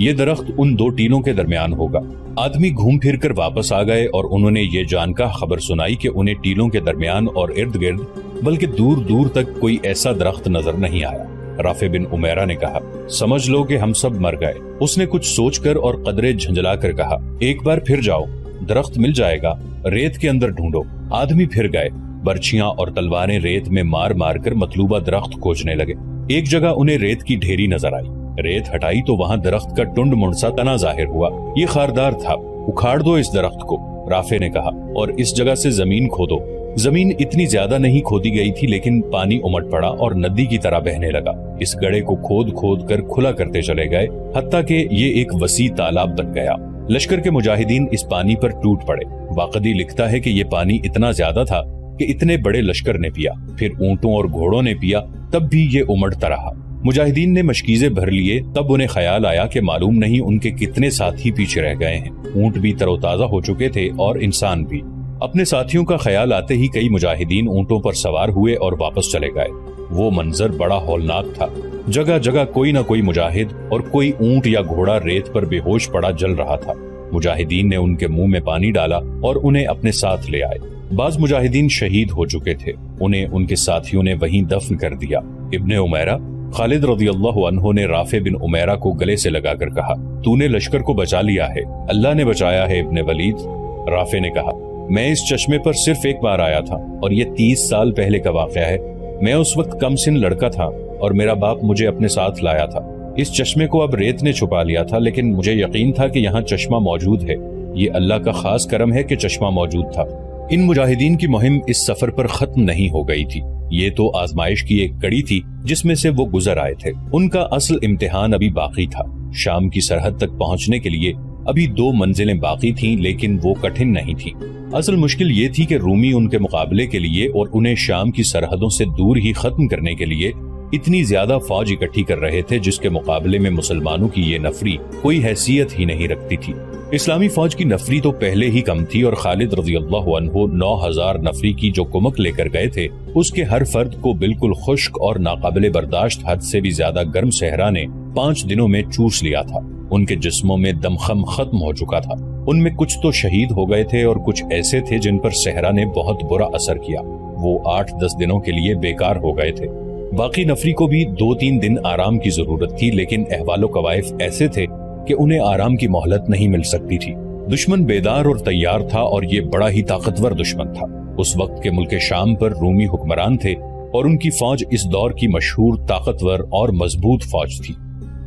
یہ درخت ان دو ٹیلوں کے درمیان ہوگا۔ آدمی گھوم پھر کر واپس آ گئے اور انہوں نے یہ جان کا خبر سنائی کہ انہیں ٹیلوں کے درمیان اور ارد گرد بلکہ دور دور تک کوئی ایسا درخت نظر نہیں آیا۔ رافع بن عمیرہ نے کہا، سمجھ لو کہ ہم سب مر گئے۔ اس نے کچھ سوچ کر اور قدرے جھنجلا کر کہا، ایک بار پھر جاؤ، درخت مل جائے گا، ریت کے اندر ڈھونڈو۔ آدمی پھر گئے، برچیاں اور تلواریں ریت میں مار مار کر مطلوبہ درخت کھوجنے لگے۔ ایک جگہ انہیں ریت کی ڈھیری نظر آئی، ریت ہٹائی تو وہاں درخت کا ٹنڈ منڈسا تنا ظاہر ہوا۔ یہ خاردار تھا، اکھاڑ دو اس درخت کو، رافع نے کہا، اور اس جگہ سے زمین کھودو۔ زمین اتنی زیادہ نہیں کھودی گئی تھی لیکن پانی امٹ پڑا اور ندی کی طرح بہنے لگا۔ اس گڑھے کو کھود کھود کر کھلا کرتے چلے گئے حتیٰ کہ یہ ایک وسیع تالاب بن گیا۔ لشکر کے مجاہدین اس پانی پر ٹوٹ پڑے۔ واقعی لکھتا ہے کہ یہ پانی اتنا زیادہ تھا کہ اتنے بڑے لشکر نے پیا، پھر اونٹوں اور گھوڑوں نے پیا، تب بھی یہ امڑتا رہا۔ مجاہدین نے مشکیزیں بھر لیے، تب انہیں خیال آیا کہ معلوم نہیں ان کے کتنے ساتھی پیچھے رہ گئے ہیں۔ اونٹ بھی تر و تازہ ہو چکے تھے اور انسان بھی۔ اپنے ساتھیوں کا خیال آتے ہی کئی مجاہدین اونٹوں پر سوار ہوئے اور واپس چلے گئے۔ وہ منظر بڑا ہولناک تھا، جگہ جگہ کوئی نہ کوئی مجاہد اور کوئی اونٹ یا گھوڑا ریت پر بے ہوش پڑا جل رہا تھا۔ مجاہدین نے ان کے منہ میں پانی ڈالا اور انہیں اپنے ساتھ لے آئے۔ بعض مجاہدین شہید ہو چکے تھے، انہیں ان کے ساتھیوں نے وہیں دفن کر دیا۔ ابن عمیرہ خالد رضی اللہ عنہ نے رافع بن عمیرہ کو گلے سے لگا کر کہا، تو نے لشکر کو بچا لیا ہے، اللہ نے بچایا ہے ابن ولید۔ رافع نے کہا، میں اس چشمے پر صرف ایک بار آیا تھا اور یہ 30 سال پہلے کا واقعہ ہے۔ میں اس وقت کم سن لڑکا تھا اور میرا باپ مجھے اپنے ساتھ لایا تھا۔ اس چشمے کو اب ریت نے چھپا لیا تھا لیکن مجھے یقین تھا کہ یہاں چشمہ موجود ہے۔ یہ اللہ کا خاص کرم ہے کہ چشمہ موجود تھا۔ ان مجاہدین کی مہم اس سفر پر ختم نہیں ہو گئی تھی، یہ تو آزمائش کی ایک کڑی تھی جس میں سے وہ گزر آئے تھے۔ ان کا اصل امتحان ابھی باقی تھا۔ شام کی سرحد تک پہنچنے کے لیے ابھی 2 منزلیں باقی تھیں لیکن وہ کٹھن نہیں تھیں۔ اصل مشکل یہ تھی کہ رومی ان کے مقابلے کے لیے اور انہیں شام کی سرحدوں سے دور ہی ختم کرنے کے لیے اتنی زیادہ فوج اکٹھی کر رہے تھے جس کے مقابلے میں مسلمانوں کی یہ نفری کوئی حیثیت ہی نہیں رکھتی تھی۔ اسلامی فوج کی نفری تو پہلے ہی کم تھی اور خالد رضی اللہ عنہ 9000 نفری کی جو کمک لے کر گئے تھے اس کے ہر فرد کو بالکل خشک اور ناقابل برداشت حد سے بھی زیادہ گرم صحرا نے 5 دنوں میں چوس لیا تھا۔ ان کے جسموں میں دمخم ختم ہو چکا تھا۔ ان میں کچھ تو شہید ہو گئے تھے اور کچھ ایسے تھے جن پر صحرا نے بہت برا اثر کیا۔ وہ 8-10 دنوں کے لیے بیکار ہو گئے تھے۔ باقی نفری کو بھی 2-3 دن آرام کی ضرورت تھی لیکن احوال و قوائف ایسے تھے کہ انہیں آرام کی مہلت نہیں مل سکتی تھی۔ دشمن بیدار اور تیار تھا اور یہ بڑا ہی طاقتور دشمن تھا۔ اس وقت کے ملک شام پر رومی حکمران تھے اور ان کی فوج اس دور کی مشہور طاقتور اور مضبوط فوج تھی۔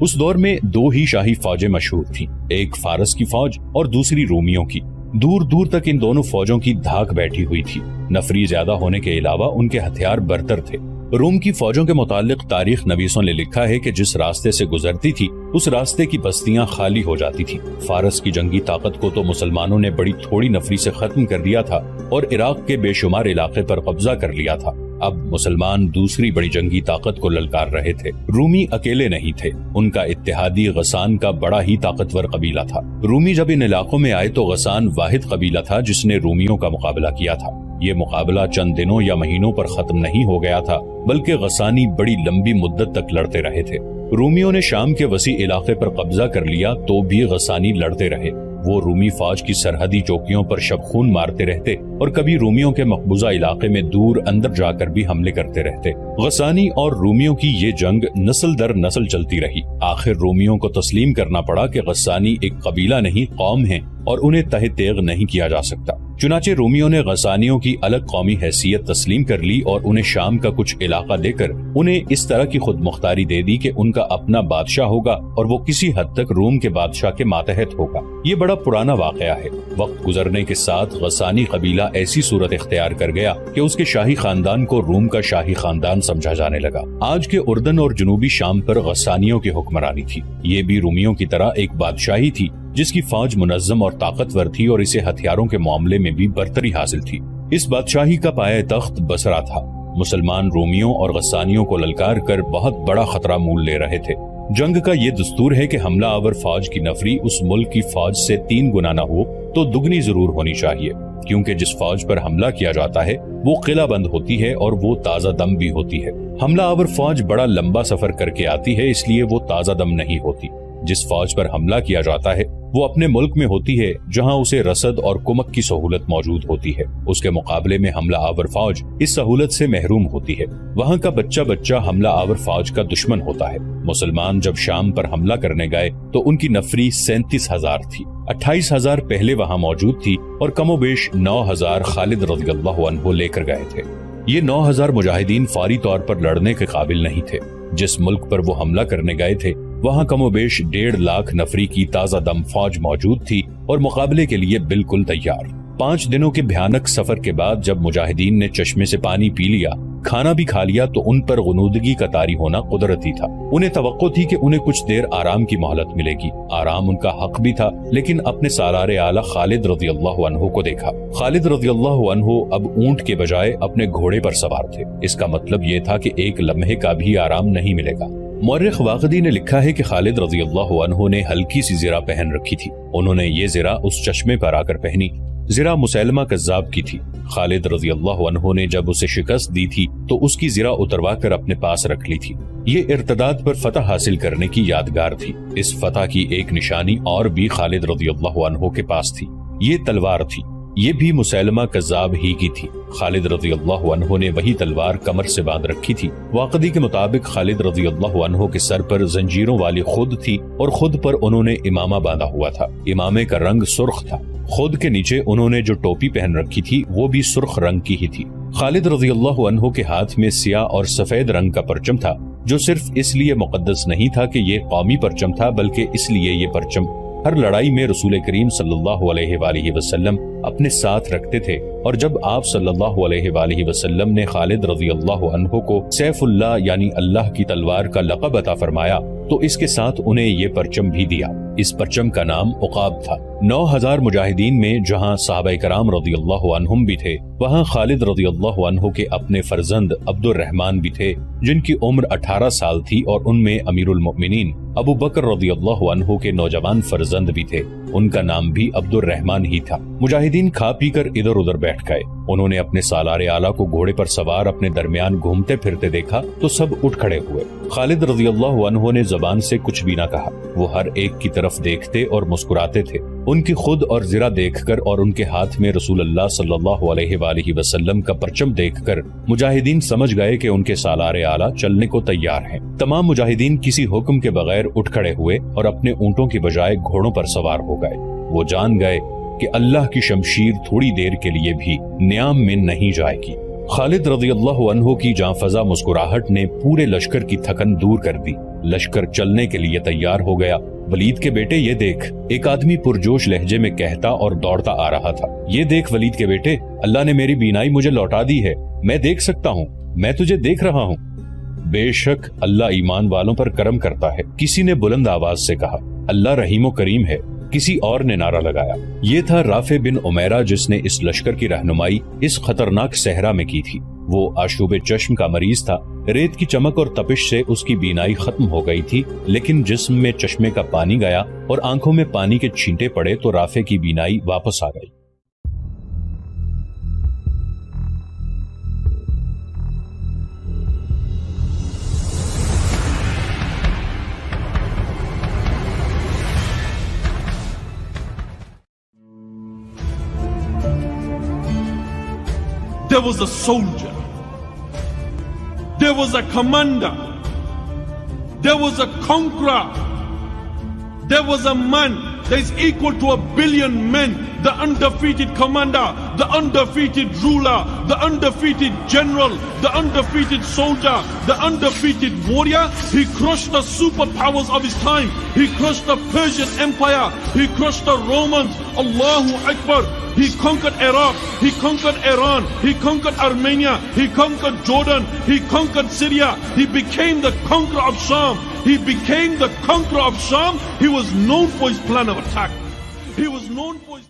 اس دور میں 2 ہی شاہی فوجیں مشہور تھیں، ایک فارس کی فوج اور دوسری رومیوں کی۔ دور دور تک ان دونوں فوجوں کی دھاک بیٹھی ہوئی تھی۔ نفری زیادہ ہونے کے علاوہ ان کے ہتھیار برتر تھے۔ روم کی فوجوں کے متعلق تاریخ نویسوں نے لکھا ہے کہ جس راستے سے گزرتی تھی اس راستے کی بستیاں خالی ہو جاتی تھی۔ فارس کی جنگی طاقت کو تو مسلمانوں نے بڑی تھوڑی نفری سے ختم کر دیا تھا اور عراق کے بے شمار علاقے پر قبضہ کر لیا تھا۔ اب مسلمان دوسری بڑی جنگی طاقت کو للکار رہے تھے۔ رومی اکیلے نہیں تھے، ان کا اتحادی غسان کا بڑا ہی طاقتور قبیلہ تھا۔ رومی جب ان علاقوں میں آئے تو غسان واحد قبیلہ تھا جس نے رومیوں کا مقابلہ کیا تھا۔ یہ مقابلہ چند دنوں یا مہینوں پر ختم نہیں ہو گیا تھا بلکہ غسانی بڑی لمبی مدت تک لڑتے رہے تھے۔ رومیوں نے شام کے وسیع علاقے پر قبضہ کر لیا تو بھی غسانی لڑتے رہے۔ وہ رومی فوج کی سرحدی چوکیوں پر شب خون مارتے رہتے اور کبھی رومیوں کے مقبوضہ علاقے میں دور اندر جا کر بھی حملے کرتے رہتے۔ غسانی اور رومیوں کی یہ جنگ نسل در نسل چلتی رہی۔ آخر رومیوں کو تسلیم کرنا پڑا کہ غسانی ایک قبیلہ نہیں قوم ہیں اور انہیں تہ تیغ نہیں کیا جا سکتا۔ چنانچہ رومیوں نے غسانیوں کی الگ قومی حیثیت تسلیم کر لی اور انہیں شام کا کچھ علاقہ دے کر انہیں اس طرح کی خود مختاری دے دی کہ ان کا اپنا بادشاہ ہوگا اور وہ کسی حد تک روم کے بادشاہ کے ماتحت ہوگا۔ یہ بڑا پرانا واقعہ ہے۔ وقت گزرنے کے ساتھ غسانی قبیلہ ایسی صورت اختیار کر گیا کہ اس کے شاہی خاندان کو روم کا شاہی خاندان سمجھا جانے لگا۔ آج کے اردن اور جنوبی شام پر غسانیوں کی حکمرانی تھی۔ یہ بھی رومیوں کی طرح ایک بادشاہی تھی جس کی فوج منظم اور طاقتور تھی اور اسے ہتھیاروں کے معاملے میں بھی برتری حاصل تھی۔ اس بادشاہی کا پایہ تخت بصرہ تھا۔ مسلمان رومیوں اور غسانیوں کو للکار کر بہت بڑا خطرہ مول لے رہے تھے۔ جنگ کا یہ دستور ہے کہ حملہ آور فوج کی نفری اس ملک کی فوج سے 3 گنا نہ ہو تو دگنی ضرور ہونی چاہیے، کیونکہ جس فوج پر حملہ کیا جاتا ہے وہ قلعہ بند ہوتی ہے اور وہ تازہ دم بھی ہوتی ہے۔ حملہ آور فوج بڑا لمبا سفر کر کے آتی ہے اس لیے وہ تازہ دم نہیں ہوتی۔ جس فوج پر حملہ کیا جاتا ہے وہ اپنے ملک میں ہوتی ہے جہاں اسے رسد اور کمک کی سہولت موجود ہوتی ہے، اس کے مقابلے میں حملہ آور فوج اس سہولت سے محروم ہوتی ہے۔ وہاں کا بچہ حملہ آور فوج کا دشمن ہوتا ہے۔ مسلمان جب شام پر حملہ کرنے گئے تو ان کی نفری 37,000 تھی، 28,000 پہلے وہاں موجود تھی اور کم و بیش 9,000 خالد رضی اللہ عنہ لے کر گئے تھے۔ یہ 9,000 مجاہدین فوری طور پر لڑنے کے قابل نہیں تھے۔ جس ملک پر وہ حملہ کرنے گئے تھے وہاں کم و بیش 1.5 لاکھ نفری کی تازہ دم فوج موجود تھی اور مقابلے کے لیے بالکل تیار۔ 5 دنوں کے بھیانک سفر کے بعد جب مجاہدین نے چشمے سے پانی پی لیا، کھانا بھی کھا لیا تو ان پر غنودگی کا طاری ہونا قدرتی تھا۔ انہیں توقع تھی کہ انہیں کچھ دیر آرام کی مہلت ملے گی۔ آرام ان کا حق بھی تھا، لیکن اپنے سالار اعلیٰ خالد رضی اللہ عنہ کو دیکھا۔ خالد رضی اللہ عنہ اب اونٹ کے بجائے اپنے گھوڑے پر سوار تھے۔ اس کا مطلب یہ تھا کہ ایک لمحے کا بھی آرام نہیں ملے گا۔ مورخ واقدی نے لکھا ہے کہ خالد رضی اللہ عنہ نے ہلکی سی زرہ پہن رکھی تھی۔ انہوں نے یہ زرہ اس چشمے پر آ کر پہنی۔ زرہ مسیلمہ کذاب کی تھی۔ خالد رضی اللہ عنہ نے جب اسے شکست دی تھی تو اس کی زرہ اتروا کر اپنے پاس رکھ لی تھی۔ یہ ارتداد پر فتح حاصل کرنے کی یادگار تھی۔ اس فتح کی ایک نشانی اور بھی خالد رضی اللہ عنہ کے پاس تھی، یہ تلوار تھی۔ یہ بھی مسیلمہ کذاب ہی کی تھی۔ خالد رضی اللہ عنہ نے وہی تلوار کمر سے باندھ رکھی تھی۔ واقدی کے مطابق خالد رضی اللہ عنہ کے سر پر زنجیروں والی خود تھی اور خود پر انہوں نے امامہ باندھا ہوا تھا۔ امامے کا رنگ سرخ تھا۔ خود کے نیچے انہوں نے جو ٹوپی پہن رکھی تھی وہ بھی سرخ رنگ کی ہی تھی۔ خالد رضی اللہ عنہ کے ہاتھ میں سیاہ اور سفید رنگ کا پرچم تھا، جو صرف اس لیے مقدس نہیں تھا کہ یہ قومی پرچم تھا، بلکہ اس لیے یہ پرچم ہر لڑائی میں رسول کریم صلی اللہ علیہ وآلہ وسلم اپنے ساتھ رکھتے تھے، اور جب آپ صلی اللہ علیہ وآلہ وسلم نے خالد رضی اللہ عنہ کو سیف اللہ یعنی اللہ کی تلوار کا لقب عطا فرمایا تو اس کے ساتھ انہیں یہ پرچم بھی دیا۔ اس پرچم کا نام عقاب تھا۔ 9,000 مجاہدین میں جہاں صحابہ کرام رضی اللہ عنہم بھی تھے، وہاں خالد رضی اللہ عنہ کے اپنے فرزند عبد الرحمن بھی تھے، جن کی عمر 18 سال تھی، اور ان میں امیر المؤمنین ابو بکر رضی اللہ عنہ کے نوجوان فرزند بھی تھے، ان کا نام بھی عبد الرحمن ہی تھا۔ مجاہدین کھا پی کر ادھر ادھر بیٹھ گئے۔ انہوں نے اپنے سالار اعلیٰ کو گھوڑے پر سوار اپنے درمیان گھومتے پھرتے دیکھا تو سب اٹھ کھڑے ہوئے۔ خالد رضی اللہ عنہ نے زبان سے کچھ بھی نہ کہا، وہ ہر ایک کی طرف دیکھتے اور مسکراتے تھے۔ ان کی خود اور زرہ دیکھ کر اور ان کے ہاتھ میں رسول اللہ صلی اللہ علیہ وآلہ وسلم کا پرچم دیکھ کر مجاہدین سمجھ گئے کہ ان کے سالار اعلیٰ چلنے کو تیار ہیں۔ تمام مجاہدین کسی حکم کے بغیر اٹھ کھڑے ہوئے اور اپنے اونٹوں کی بجائے گھوڑوں پر سوار ہو گئے۔ وہ جان گئے کہ اللہ کی شمشیر تھوڑی دیر کے لیے بھی نیام میں نہیں جائے گی۔ خالد رضی اللہ عنہ کی جاں فزا مسکراہٹ نے پورے لشکر کی تھکن دور کر دی۔ لشکر چلنے کے لیے تیار ہو گیا۔ ولید کے بیٹے یہ دیکھ، ایک آدمی پرجوش لہجے میں کہتا اور دوڑتا آ رہا تھا، یہ دیکھ ولید کے بیٹے، اللہ نے میری بینائی مجھے لوٹا دی ہے، میں دیکھ سکتا ہوں، میں تجھے دیکھ رہا ہوں۔ بے شک اللہ ایمان والوں پر کرم کرتا ہے، کسی نے بلند آواز سے کہا۔ اللہ رحیم و کریم ہے، کسی اور نے نعرہ لگایا۔ یہ تھا رافع بن عمیرہ جس نے اس لشکر کی رہنمائی اس خطرناک صحرا میں کی تھی۔ وہ آشوب چشم کا مریض تھا، ریت کی چمک اور تپش سے اس کی بینائی ختم ہو گئی تھی، لیکن جسم میں چشمے کا پانی گیا اور آنکھوں میں پانی کے چھینٹے پڑے تو رافع کی بینائی واپس آ گئی۔ There was a soldier, there was a commander, there was a conqueror, there was a man that is equal to 1 billion men, the undefeated commander, the undefeated ruler, the undefeated general, the undefeated soldier, the undefeated warrior. He crushed the superpowers of his time. He crushed the Persian Empire. He crushed the Romans. Allahu Akbar. He conquered Iraq. He conquered Iran. He conquered Armenia. He conquered Jordan. He conquered Syria. He became the conqueror of Sham. He became the conqueror of Sham. He was known for his plan of attack. He was known for his